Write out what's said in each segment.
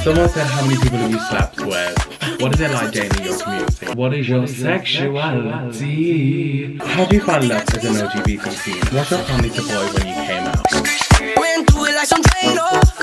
Someone said, how many people have you slept with? What is it like dating your community? What is your sexuality? How do you find love as an LGBT teen? What's your family support when you came out?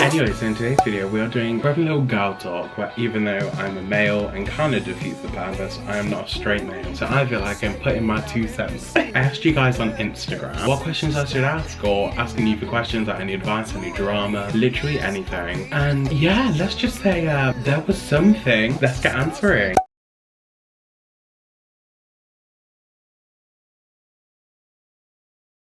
Anyways, in today's video we are doing a little girl talk where even though I'm a male and kind of defeats the purpose, I am not a straight male. So I feel like I'm putting my 2 cents. I asked you guys on Instagram what questions I should ask, or asking you for questions, like any advice, any drama, literally anything. And yeah, let's just say there was something. Let's get answering.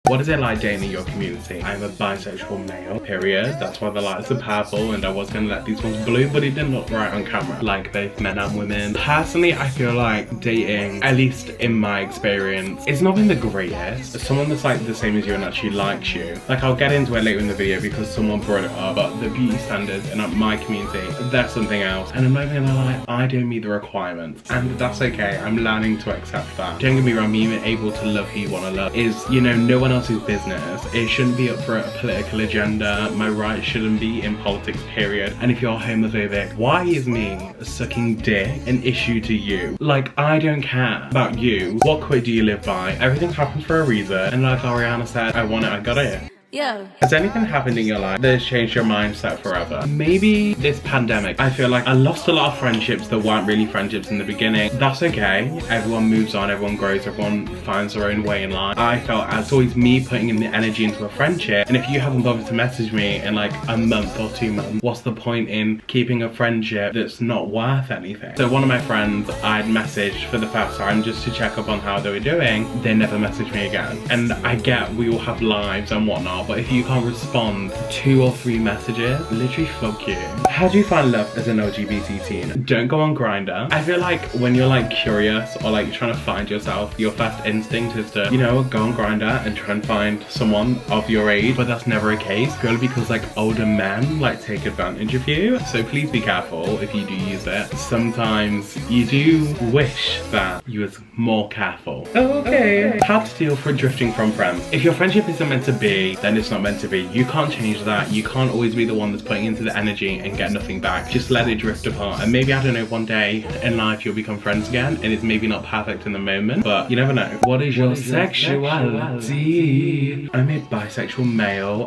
What is it like dating your community? I'm a bisexual male, period. That's why the lights are purple, and I was gonna let these ones blue, but it didn't look right on camera. Like both men and women. Personally, I feel like dating, at least in my experience, it's not been the greatest. Someone that's like the same as you and actually likes you. Like, I'll get into it later in the video because someone brought it up, but the beauty standards in my community, that's something else. And I'm not gonna lie, I don't meet the requirements, and that's okay. I'm learning to accept that. Don't get me wrong, being able to love who you want to love is, you know, no one else's business. It shouldn't be up for a political agenda. My rights shouldn't be in politics, period. And if you're homophobic, why is me sucking dick an issue to you? Like, I don't care about you. What quote do you live by? Everything happens for a reason. And like Ariana said, I want it, I got it. Yeah. Has anything happened in your life that has changed your mindset forever? Maybe this pandemic. I feel like I lost a lot of friendships that weren't really friendships in the beginning. That's okay. Everyone moves on, everyone grows, everyone finds their own way in life. I felt as always me putting in the energy into a friendship, and if you haven't bothered to message me in like a month or 2 months, what's the point in keeping a friendship that's not worth anything? So one of my friends I'd messaged for the first time just to check up on how they were doing. They never messaged me again. And I get we all have lives and whatnot, but if you can't respond 2 or 3 messages, literally fuck you. How do you find love as an LGBT teen? Don't go on Grindr. I feel like when you're like curious or like you're trying to find yourself, your first instinct is to, you know, go on Grindr and try and find someone of your age, but that's never a case. Purely because like older men like take advantage of you. So please be careful if you do use it. Sometimes you do wish that you was more careful. Okay. How to deal with drifting from friends. If your friendship isn't meant to be, then it's not meant to be. You can't change that. You can't always be the one that's putting into the energy and get nothing back. Just let it drift apart, and maybe, I don't know, one day in life you'll become friends again, and it's maybe not perfect in the moment, but you never know. What is your sexuality? I'm a bisexual male.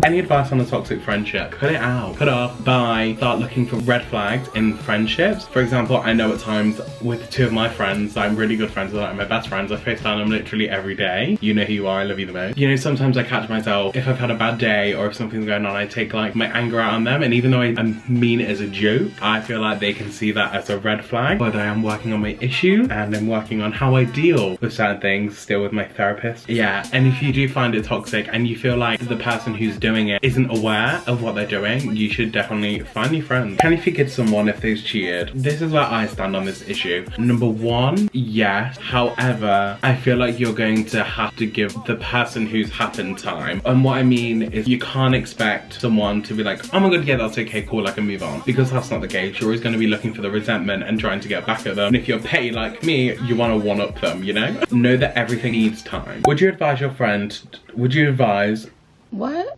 Any advice on a toxic friendship? Cut it out. Cut off. Bye. Start looking for red flags in friendships. For example, I know at times with 2 of my friends, I'm really good friends with, like my best friends, I FaceTime them literally every day. You know who you are, I love you the most. You know, sometimes I catch myself, if I've had a bad day or if something's going on, I take like my anger out on them, and even though I mean it as a joke, I feel like they can see that as a red flag. But I am working on my issue, and I'm working on how I deal with certain things, still with my therapist. Yeah, and if you do find it toxic and you feel like the person who's doing it isn't aware of what they're doing, you should definitely find new friends. Can you forgive someone if they've cheated? This is where I stand on this issue. Number 1, yes. However, I feel like you're going to have to give the person who's happened time. And what I mean is you can't expect someone to be like, oh my god, yeah, that's okay, cool, I can move on. Because that's not the case. You're always going to be looking for the resentment and trying to get back at them. And if you're petty like me, you want to one-up them, you know? Know that everything needs time. Would you advise your friend, What?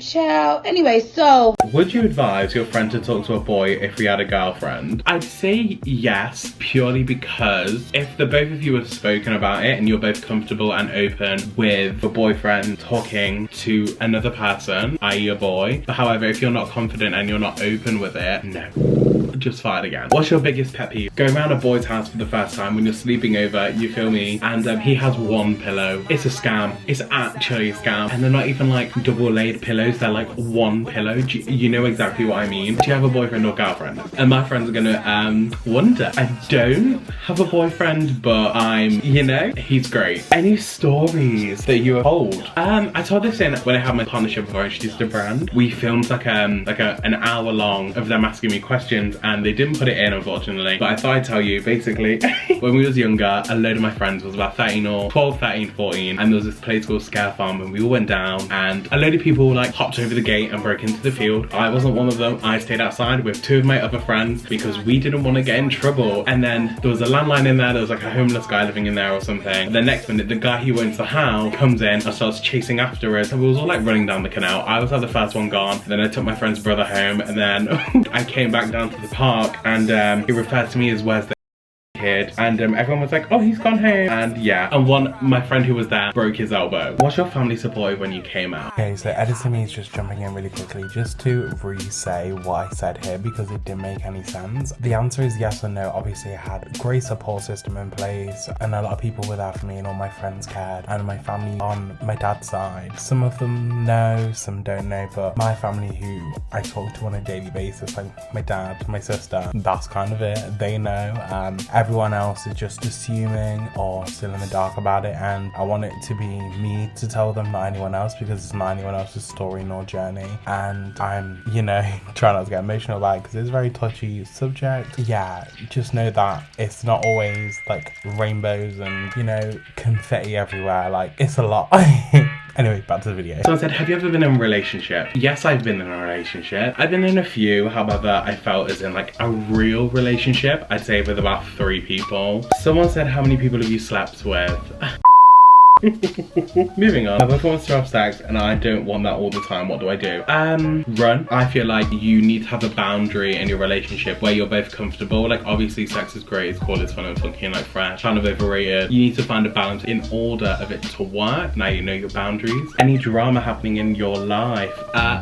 Child. Anyway, so. Would you advise your friend to talk to a boy if he had a girlfriend? I'd say yes, purely because if the both of you have spoken about it and you're both comfortable and open with a boyfriend talking to another person, i.e. a boy. But however, if you're not confident and you're not open with it, no. Just fight again. What's your biggest pet peeve? Go around a boy's house for the first time when you're sleeping over, you feel me, and he has 1 pillow. It's a scam. It's actually a scam. And they're not even like double laid pillows, they're like 1 pillow. You know exactly what I mean. Do you have a boyfriend or girlfriend? And my friends are gonna wonder. I don't have a boyfriend, but you know, he's great. Any stories that you have told? I told this in when I had my partnership before I introduced the brand. We filmed like an hour long of them asking me questions, and they didn't put it in, unfortunately. But I thought I'd tell you, basically, when we was younger, a load of my friends was about 13 or 12, 13, 14, and there was this place called Scare Farm, and we all went down, and a load of people like hopped over the gate and broke into the field. I wasn't one of them. I stayed outside with two of my other friends because we didn't want to get in trouble. And then there was a landline in there. There was like a homeless guy living in there or something. The next minute, the guy who owns the house comes in and starts chasing after us. And we was all like running down the canal. I was like the first one gone. Then I took my friend's brother home, and then I came back down to the park, and he referred to me as where's the kid, and everyone was like, oh, he's gone home. And yeah, and my friend who was there broke his elbow. What's your family supported when you came out? Okay, so editing me is just jumping in really quickly just to re-say what I said here because it didn't make any sense. The answer is yes and no. Obviously I had a great support system in place, and a lot of people were there for me, and all my friends cared, and my family on my dad's side, some of them know, some don't know, but my family who I talk to on a daily basis, like my dad, my sister, that's kind of it. They know. Everyone else is just assuming or still in the dark about it, and I want it to be me to tell them, not anyone else, because it's not anyone else's story nor journey. And I'm, you know, trying not to get emotional about it because it's a very touchy subject. Yeah, just know that it's not always like rainbows and, you know, confetti everywhere. Like, it's a lot. Anyway, back to the video. So I said, have you ever been in a relationship? Yes, I've been in a relationship. I've been in a few, however, I felt as in like a real relationship, I'd say with about 3 people. Someone said, how many people have you slept with? Moving on. My boyfriend wants to have sex and I don't want that all the time. What do I do? Run. I feel like you need to have a boundary in your relationship where you're both comfortable. Like, obviously sex is great, it's cool, it's fun and funky and like fresh, kind of overrated. You need to find a balance in order of it to work. Now you know your boundaries. Any drama happening in your life?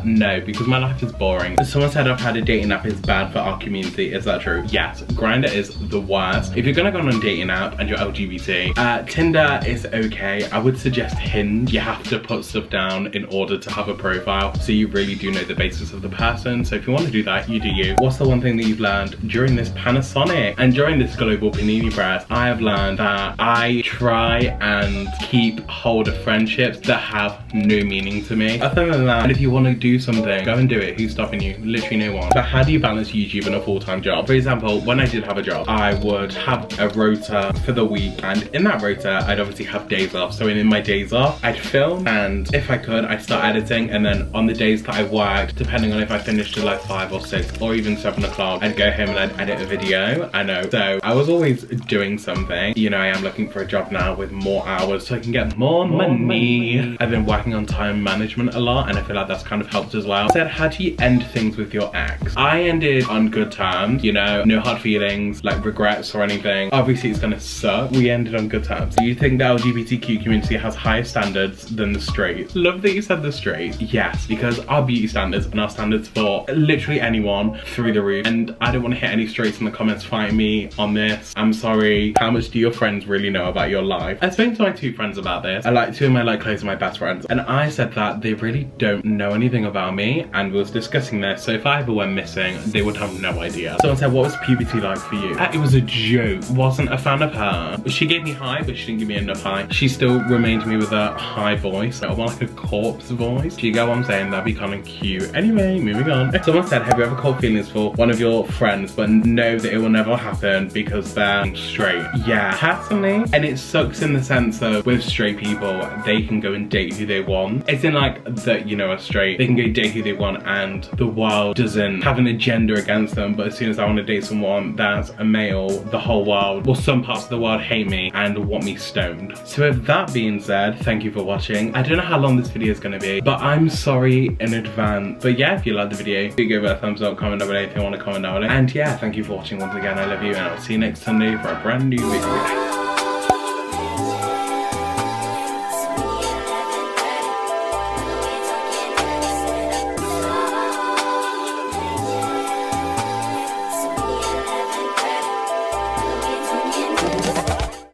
No, because my life is boring. Someone said I've had a dating app is bad for our community. Is that true? Yes. Grindr is the worst. If you're gonna go on a dating app and you're LGBT, Tinder is okay. I would suggest Hinge. You have to put stuff down in order to have a profile, so you really do know the basis of the person. So if you want to do that, you do you. What's the one thing that you've learned during this Panasonic and during this global panini press? I have learned that I try and keep hold of friendships that have no meaning to me. Other than that, if you want to do something, go and do it. Who's stopping you? Literally no one. But how do you balance YouTube and a full-time job? For example, when I did have a job, I would have a rota for the week, and in that rota, I'd obviously have days off. So in my days off, I'd film, and if I could, I'd start editing, and then on the days that I worked, depending on if I finished at like 5 or 6 or even 7 o'clock, I'd go home and I'd edit a video. I know. So I was always doing something. You know, I am looking for a job now with more hours so I can get more money. I've been working on time management a lot, and I feel like that's kind of helped as well. I said, how do you end things with your ex? I ended on good terms, you know, no hard feelings, like regrets or anything. Obviously it's gonna suck. We ended on good terms. Do you think the LGBTQ community has higher standards than the straight? Love that you said the straight. Yes, because our beauty standards and our standards for literally anyone through the roof, and I don't want to hit any straights in the comments fighting me on this. I'm sorry. How much do your friends really know about your life? I spoke to my 2 friends about this. I like 2 of my like close to my best friends, and I said that they really don't know anything about me, and we was discussing this, so if I ever went missing, they would have no idea. Someone said, what was puberty like for you? It was a joke. Wasn't a fan of her. She gave me high, but she didn't give me enough high. She still remained me with a high voice, or more like a corpse voice. Do you get what I'm saying? That'd be kind of cute. Anyway, moving on. Someone said, have you ever caught feelings for one of your friends but know that it will never happen because they're straight? Yeah, personally. And it sucks in the sense of with straight people, they can go and date who they want. It's in like that, you know, are straight, they can go date who they want and the world doesn't have an agenda against them. But as soon as I want to date someone that's a male, the whole world, well, some parts of the world hate me and want me stoned. So with that being said, thank you for watching. I don't know how long this video is going to be, but I'm sorry in advance. But yeah, if you liked the video, do give it a thumbs up, comment down below if you want to comment down below. And yeah, thank you for watching once again. I love you, and I'll see you next Sunday for a brand new video.